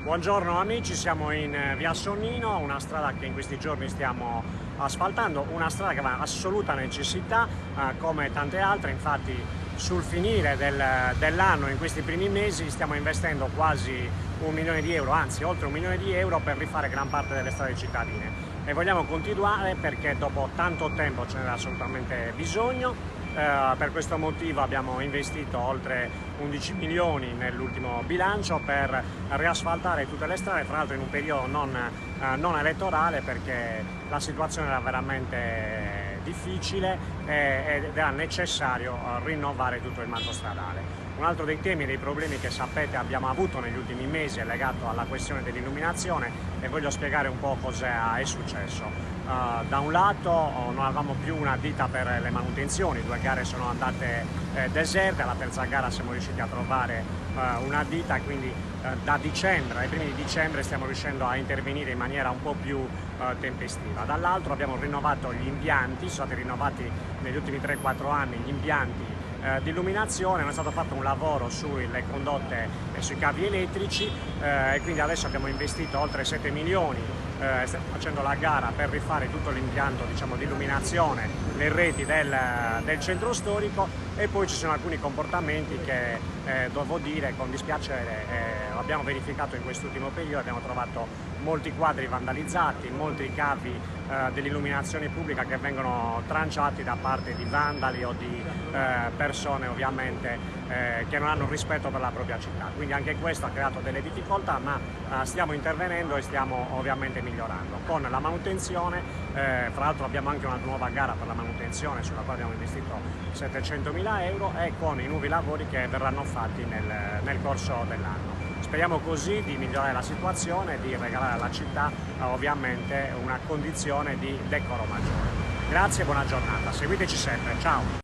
Buongiorno amici, siamo in via Sonnino, una strada che in questi giorni stiamo asfaltando, una strada che va assoluta necessità, come tante altre. Infatti sul finire dell'anno, in questi primi mesi, stiamo investendo quasi 1 milione di euro, anzi oltre 1 milione di euro per rifare gran parte delle strade cittadine, e vogliamo continuare perché dopo tanto tempo ce n'era assolutamente bisogno. Per questo motivo abbiamo investito oltre 11 milioni nell'ultimo bilancio per riasfaltare tutte le strade, tra l'altro in un periodo non elettorale, perché la situazione era veramente difficile ed era necessario rinnovare tutto il manto stradale. Un altro dei temi e dei problemi che sapete abbiamo avuto negli ultimi mesi è legato alla questione dell'illuminazione, e voglio spiegare un po' cosa è successo. Da un lato non avevamo più una ditta per le manutenzioni, 2 gare sono andate deserte, alla terza gara siamo riusciti a trovare una ditta, quindi da dicembre, ai primi di dicembre, stiamo riuscendo a intervenire in maniera un po' più tempestiva. Dall'altro abbiamo rinnovato gli impianti, sono stati rinnovati negli ultimi 3-4 anni gli impianti di illuminazione, non è stato fatto un lavoro sulle condotte e sui cavi elettrici, e quindi adesso abbiamo investito oltre 7 milioni, stiamo facendo la gara per rifare tutto l'impianto, diciamo, di illuminazione, le reti del centro storico, e poi ci sono alcuni comportamenti che devo dire con dispiacere abbiamo verificato in quest'ultimo periodo. Abbiamo trovato molti quadri vandalizzati, molti cavi dell'illuminazione pubblica che vengono tranciati da parte di vandali o di persone ovviamente che non hanno rispetto per la propria città. Quindi anche questo ha creato delle difficoltà, ma stiamo intervenendo e stiamo ovviamente migliorando con la manutenzione. Fra l'altro abbiamo anche una nuova gara per la manutenzione sulla quale abbiamo investito 700.000 euro, e con i nuovi lavori che verranno fatti nel corso dell'anno. Speriamo così di migliorare la situazione e di regalare alla città ovviamente una condizione di decoro maggiore. Grazie e buona giornata, seguiteci sempre, ciao!